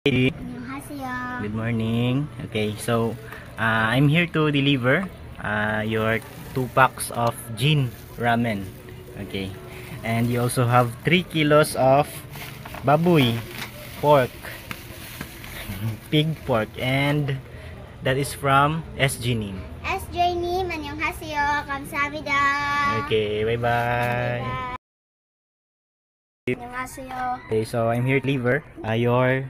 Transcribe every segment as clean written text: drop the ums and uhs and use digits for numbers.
안녕하세요. Good morning. Okay, so I'm here to deliver your 2 packs of Jin ramen. Okay, and you also have 3 kilos of baboy pork, pig pork, and that is from SG Nim. SJ님, 안녕하세요. 감사합니다. Okay, bye bye. 안녕하세요. Okay, so I'm here to deliver your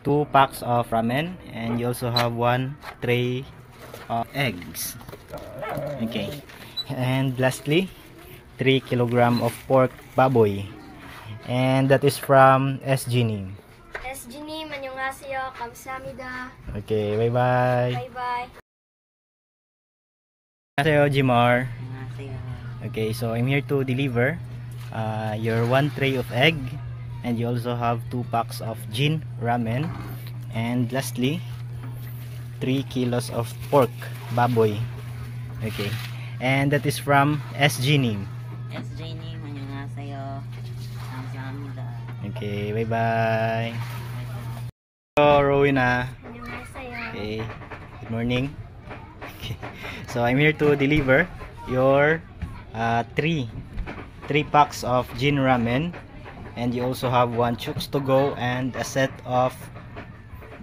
2 packs of ramen, and you also have 1 tray of eggs. Okay, and lastly 3 kilogram of pork baboy, and that is from SG Nim. SJ님, 안녕하세요. 감사합니다. Okay, bye bye. Bye-bye. Hello, Jimar. Okay, so I'm here to deliver your 1 tray of egg, and you also have 2 packs of Jin ramen, and lastly 3 kilos of pork baboy. Okay, and that is from SG Nim. SJ님, 안녕하세요. 감사합니다. Okay, bye bye. Hello, Rowena. 안녕하세요. Okay, good morning. Okay, so I'm here to deliver your 3 packs of Jin ramen, and you also have 1 chooks to go and a set of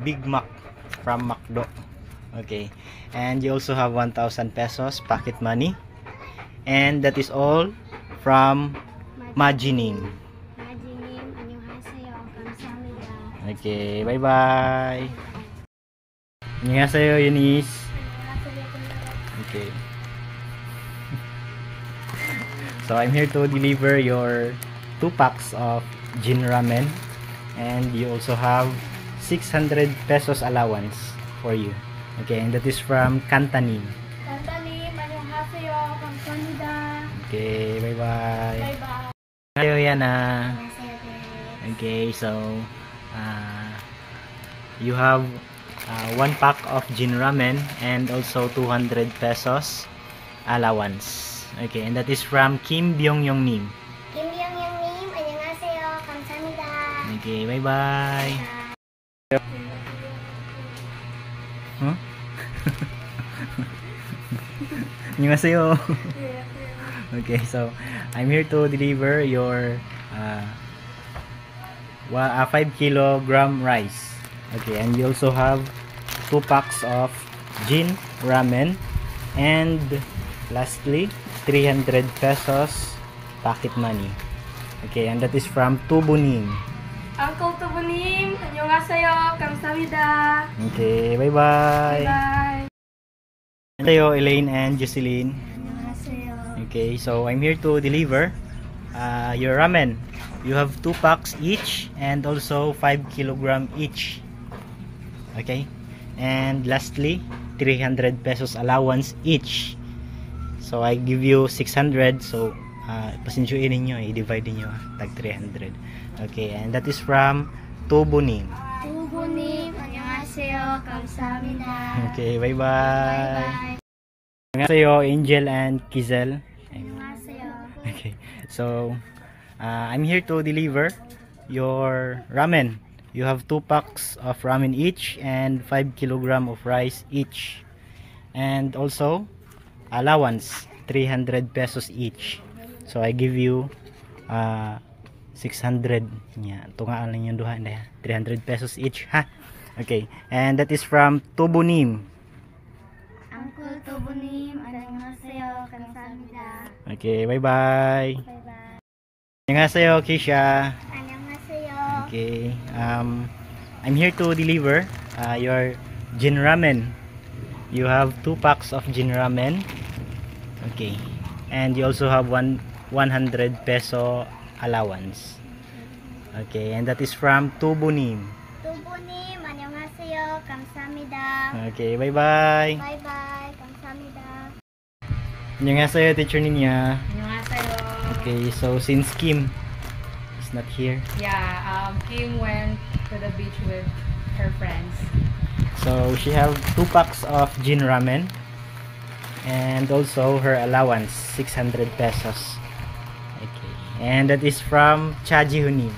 Big Mac from McDo. Okay, and you also have 1,000 pesos pocket money, and that is all from Majinim. 마지님, 안녕하세요. 감사합니다. Okay, bye bye. 안녕하세요, Eunice. 안녕하세요. Okay. So I'm here to deliver your 2 packs of Jin ramen, and you also have 600 pesos allowance for you. Okay, and that is from Kantanim. 감사님, 안녕하세요. 감사합니다. Okay, bye bye. Bye-bye. Hello, Yana. 안녕하세요. Okay, so you have 1 pack of Jin ramen and also 200 pesos allowance. Okay, and that is from Kim Byung-yong Nim. 김병영님, 안녕하세요. 감사합니다. Okay, bye bye. Huh? 안녕하세요. Okay, so I'm here to deliver your 5 kilogram rice. Okay, and you also have 2 packs of Jin ramen, and lastly 300 pesos pocket money. Okay, and that is from Tubunim. Uncle Tubunim, 안녕하세요. 감사합니다. Okay, bye bye. Bye. Hello, Elaine and Jocelyn. 안녕하세요. Okay, so I'm here to deliver your ramen. You have 2 packs each and also 5 kilogram each. Okay, and lastly 300 pesos allowance each. So I give you 600, so pasensyuin ninyo, i-divide niyo tag 300. Okay, and that is from Tubunim. 두부님, 안녕하세요. 감사합니다. Okay, bye bye. Bye-bye. 안녕하세요, Angel and Kizel. 안녕하세요. Okay, so I'm here to deliver your ramen. You have 2 packs of ramen each and 5 kilogram of rice each, and also allowance 300 pesos each. So I give you 600 nya, tungaan lang yung duha na 300 pesos each, ha. Okay, and that is from Tubunim. Uncle 두부님, 안녕하세요. 감사합니다. Okay, bye bye. Bye-bye. 안녕하세요, Kisha. 안녕하세요. Okay, I'm here to deliver your Jin ramen. You have 2 packs of Jin ramen. Okay, and you also have 100 peso allowance. Okay, and that is from Tubunim. 두부님, 안녕하세요. 감사합니다. Okay, bye bye. Bye-bye. 감사합니다. 안녕하세요, Teacher Ninya. 안녕하세요. Okay, so since Kim is not here, Yeah, Kim went to the beach with her friends. so she have 2 packs of Jin ramen, and also her allowance 600 pesos. Okay, and that is from Chaji Hunim.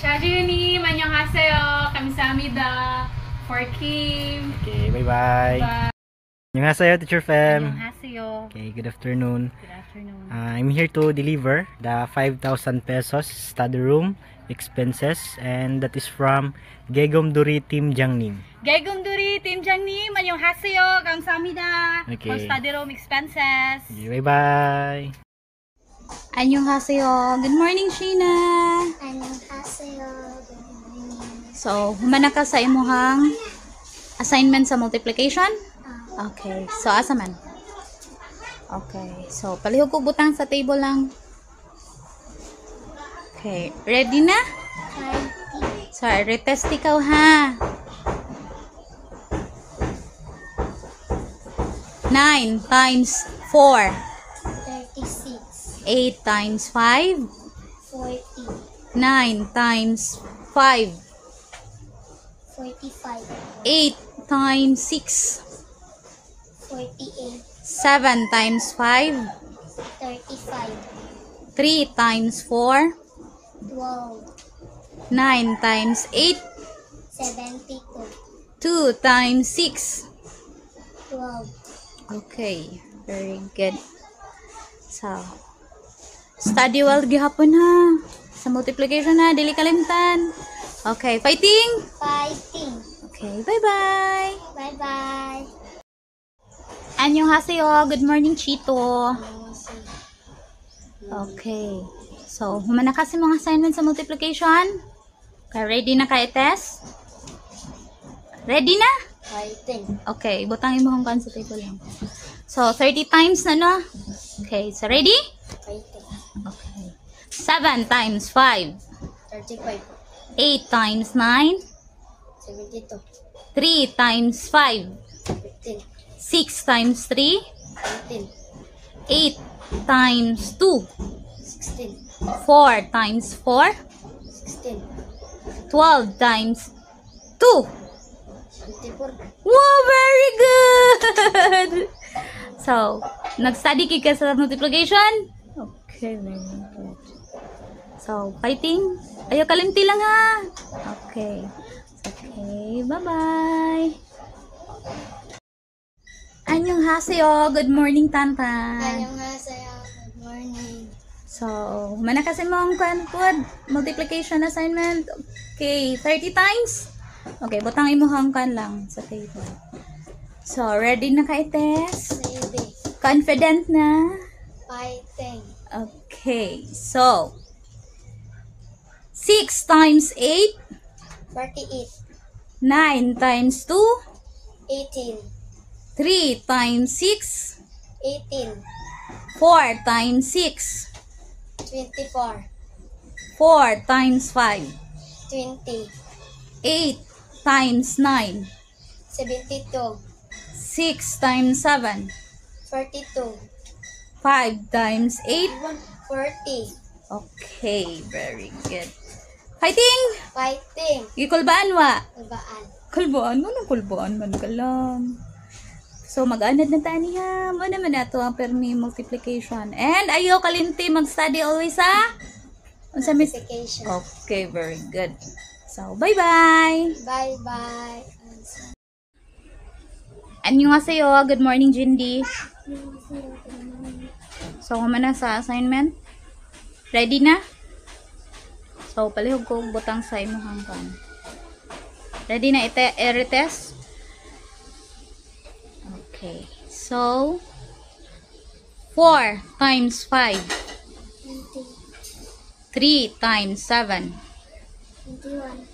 Chajunim, annyeonghaseyo, kamsahamnida. For Kim. Okay, bye-bye. Bye. Annyeonghaseyo, Teacher Fem. Annyeonghaseyo. Okay, good afternoon. Good afternoon. I'm here to deliver the 5,000 pesos study room expenses, and that is from Gegomduri Team Jangnim. Gegomduri Team Jangnim, annyeonghaseyo, kamsahamnida. Okay. For study room expenses. Okay, bye-bye. Annyeonghaseyo. Good morning, Sheena. 안녕하세요. So, humana ka sa imuhang assignment sa multiplication? Okay. So, asa man? Okay. So, palihog ko butang sa table lang. Okay. Ready na? So, retest ikaw ha. 9 times 4. 36, 8 times 5. 40, 9 times 5. 45, 8 times 6. 48, 7 times 5. 35, 3 times 4. 12, 9 times 8. 72, 2 times 6. 12, Okay. Very good. So, study well gihapon ha. Sa multiplication ha. Dili kalimtan. Okay. Fighting! fighting. Okay. Bye-bye! Bye-bye. Annyeonghaseyo. Good morning, Chito. Okay. So, humana kasi mga assignment sa multiplication. Okay, ready na kayo test? Ready na? Fighting. Okay, butangin mo hanggang sa table lang. So, 30 times na no? Okay, so ready? Fighting. Okay. 7 times 5. 35, 8 times 9. 72, 3 times 5. 15, 6 times 3. 18, 8 times 2. 16, 4 times 4. 16, 12 times 2. 24, Wow, very good! So, nag-study ka sa multiplication? Okay, very good. So, fighting. Ayaw kalimti lang ha. Okay. Okay, bye-bye. Annyeonghaseyo. Good morning, Tantan. 안녕하세요. Good morning. So, mana kasi mong multiplication assignment. Okay, 30 times. Okay, butang imuhang kan lang sa table. So, ready na ka i-test? Baby. Confident na? Fighting. Okay, so 6 times 8. 48, 9 times 2. 18, 3 times 6. 18, 4 times 6. 24, 4 times 5. 20, 8 times 9. 72, 6 times 7. 42, 5 times 8. 40. Okay, very good. Fighting! Fighting. Gikulbaan wa? Babaan. Kulbaan mo na kulbaan man ka lang. So, mag-anad na tani ha. Mo naman na ito ang permi multiplication. And ayaw kalinti mag-study always ha? Unsa miss? Multiplication. Okay, very good. So, bye-bye! Bye-bye. Annyeonghaseyo. Good morning, Jindy. So, humana sa assignment. Ready na? So, palihog ko butang sa imuhang kan. Ready na i-retest? Okay. So, 4 times 5. 20, 3 times 7. 21,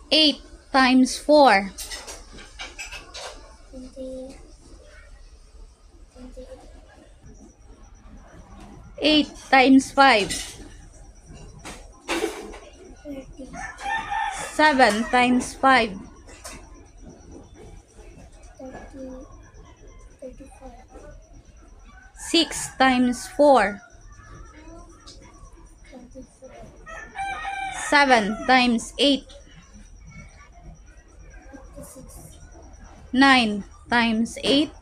8 times 4. 20, 8 times 5. 30, 7 times 5. 30, 35, 6 times 4. 24, 7 times 8. 56, 9 times 8.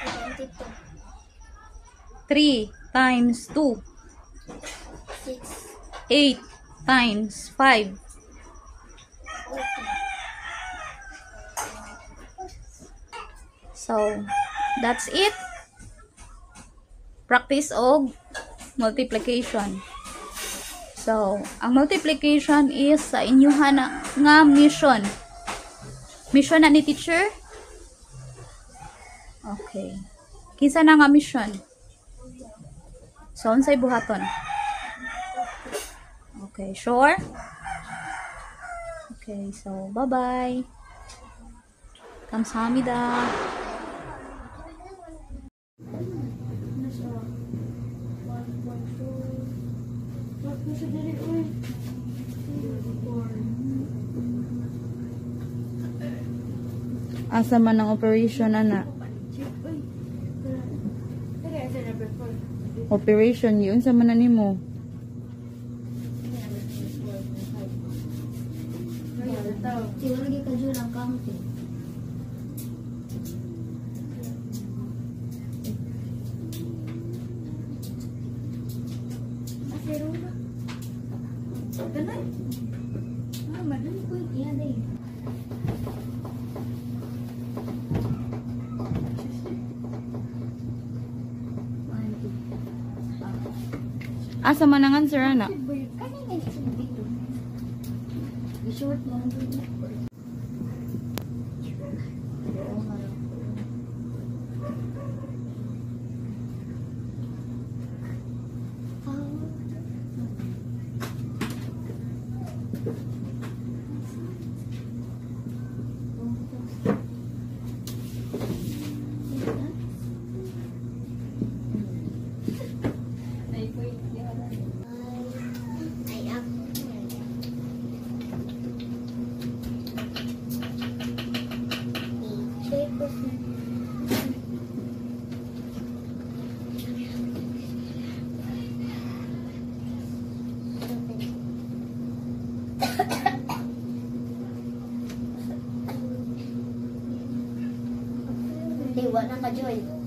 72, 3 times 2. 6, 8 times 5. So, that's it. Practice og multiplication. So, ang multiplication is sa inyuhan nga mission. Mission na ni teacher? Okay. Kinsa na nga mission? So, unsay buhaton? Okay, sure? Okay, so, bye-bye. 감사합니다. Asa man ang operation, ana? Operation, yun sa man na nimo. Siguro lagi ka dyan ang counting. Madali ko yan eh. Asa man ang answer, ana? Kanina yung dito. Short lang dito. Diwa na ka, Joy.